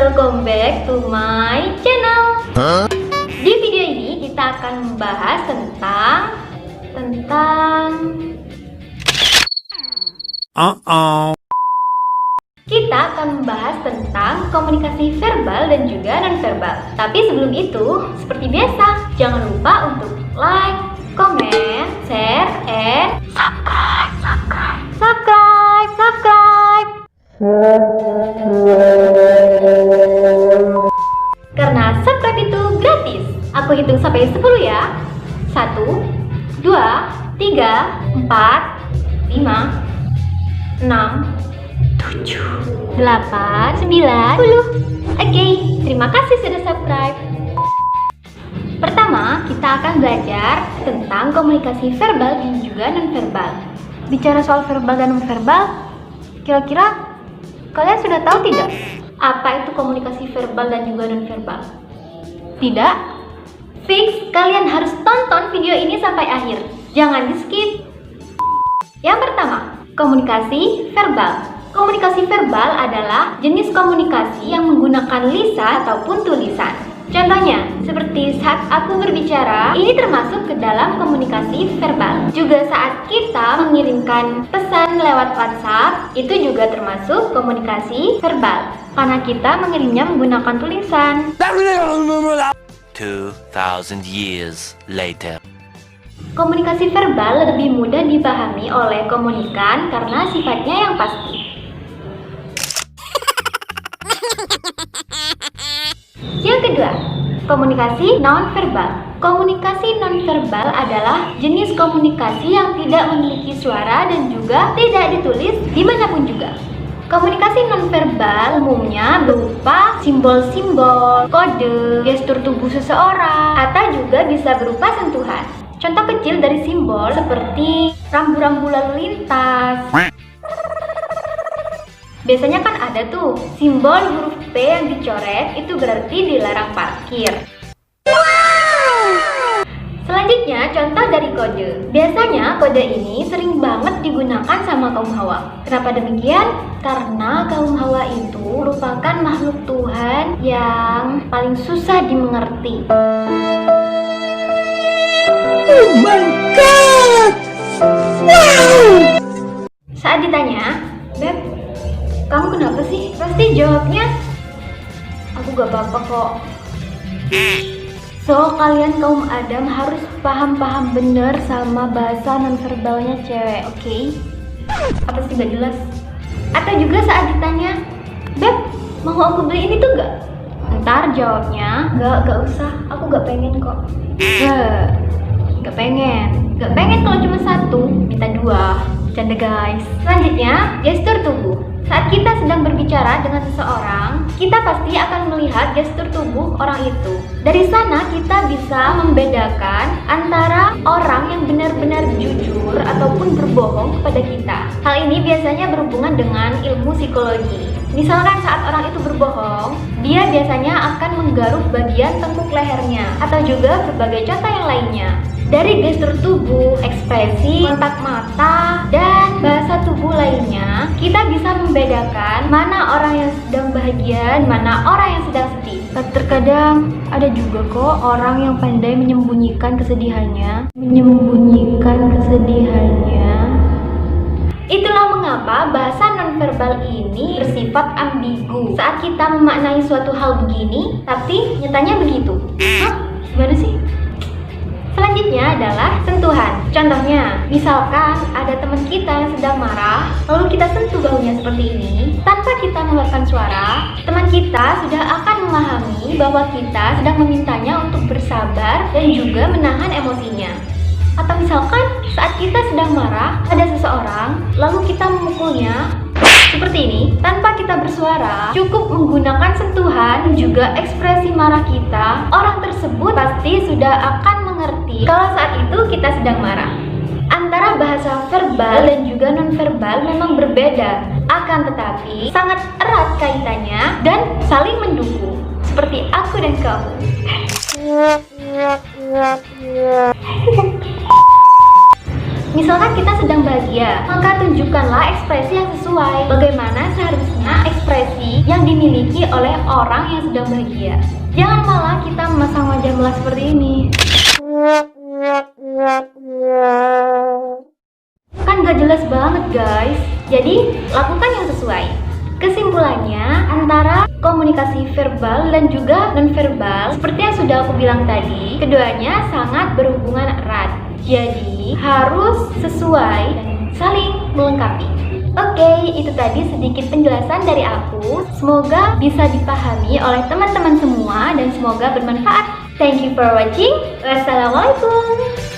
welcome back to my channel. Di video ini kita akan membahas tentang kita akan membahas tentang komunikasi verbal dan juga non-verbal. Tapi sebelum itu, seperti biasa, jangan lupa untuk like, comment, share, and subscribe. Karena subscribe itu gratis. Aku hitung sampai 10 ya. 1, 2, 3, 4, 5, 6, 7, 8, 9, 10. Oke, terima kasih sudah subscribe. Pertama, kita akan belajar tentang komunikasi verbal dan juga non-verbal. Bicara soal verbal dan non-verbal, kira-kira kalian sudah tahu tidak apa itu komunikasi verbal dan juga non-verbal? Tidak? Fix, kalian harus tonton video ini sampai akhir. Jangan di-skip. Yang pertama, komunikasi verbal. Komunikasi verbal adalah jenis komunikasi yang menggunakan lisan ataupun tulisan. Contohnya, seperti saat aku berbicara, ini termasuk ke dalam komunikasi verbal. Juga saat kita mengirimkan pesan lewat WhatsApp, itu juga termasuk komunikasi verbal. Karena kita mengirimnya menggunakan tulisan. 2000 years later. Komunikasi verbal lebih mudah dipahami oleh komunikan karena sifatnya yang pasti. Yang kedua, komunikasi non-verbal. Komunikasi non-verbal adalah jenis komunikasi yang tidak memiliki suara dan juga tidak ditulis dimanapun juga. Komunikasi non-verbal umumnya berupa simbol-simbol, kode, gestur tubuh seseorang, atau juga bisa berupa sentuhan. Contoh kecil dari simbol seperti rambu-rambu lalu lintas. Biasanya kan ada tuh simbol huruf P yang dicoret, itu berarti dilarang parkir. Selanjutnya contoh dari kode. Biasanya kode ini sering banget digunakan sama kaum Hawa. Kenapa demikian? Karena kaum Hawa itu merupakan makhluk Tuhan yang paling susah dimengerti. Oh my god! Wow! Saat ditanya, Beb, kamu kenapa sih? Pasti jawabnya, aku gak apa-apa kok. So, kalian kaum Adam harus paham-paham bener sama bahasa nonverbalnya cewek, oke? Apa sih gak jelas? Atau juga saat ditanya, Beb, mau aku beli ini tuh gak? Ntar jawabnya, gak usah, aku gak pengen kok. Gak pengen kalau cuma satu, minta dua. Canda guys. Selanjutnya, gestur tubuh. Saat kita sedang berbicara dengan seseorang, kita pasti akan melihat gestur tubuh orang itu. Dari sana kita bisa membedakan antara orang yang benar-benar jujur ataupun berbohong kepada kita. Hal ini biasanya berhubungan dengan ilmu psikologi. Misalkan saat orang itu berbohong, dia biasanya akan menggaruk bagian tengkuk lehernya atau juga berbagai contoh yang lainnya. Dari gestur tubuh, ekspresi, kontak mata, dan bahasa tubuh lainnya, kita bisa membedakan mana orang yang sedang bahagia, mana orang yang sedang sedih. Terkadang ada juga kok orang yang pandai menyembunyikan kesedihannya. Itulah mengapa bahasa nonverbal ini bersifat ambigu. Saat kita memaknai suatu hal begini, tapi nyatanya begitu. Hah? Gimana sih? Selanjutnya adalah sentuhan. Contohnya, misalkan ada teman kita yang sedang marah, lalu kita sentuh bahunya seperti ini, tanpa kita mengeluarkan suara, teman kita sudah akan memahami bahwa kita sedang memintanya untuk bersabar dan juga menahan emosinya. Atau misalkan saat kita sedang marah, ada seseorang, lalu kita memukulnya seperti ini, tanpa kita bersuara, cukup menggunakan sentuhan juga ekspresi marah kita, orang tersebut pasti sudah akan mengerti kalau saat itu kita sedang marah. Antara bahasa verbal dan juga non-verbal memang berbeda, akan tetapi sangat erat kaitannya dan saling mendukung, seperti aku dan kamu. Misalkan kita sedang bahagia, maka tunjukkanlah ekspresi yang sesuai. Bagaimana seharusnya semua ekspresi yang dimiliki oleh orang yang sedang bahagia. Jangan malah kita memasang wajah melas seperti ini. Kan gak jelas banget guys. Jadi lakukan yang sesuai. Kesimpulannya, antara komunikasi verbal dan juga non-verbal, seperti yang sudah aku bilang tadi, keduanya sangat berhubungan erat. Jadi harus sesuai dan saling melengkapi. Oke, itu tadi sedikit penjelasan dari aku. Semoga bisa dipahami oleh teman-teman semua dan semoga bermanfaat. Thank you for watching. Wassalamualaikum.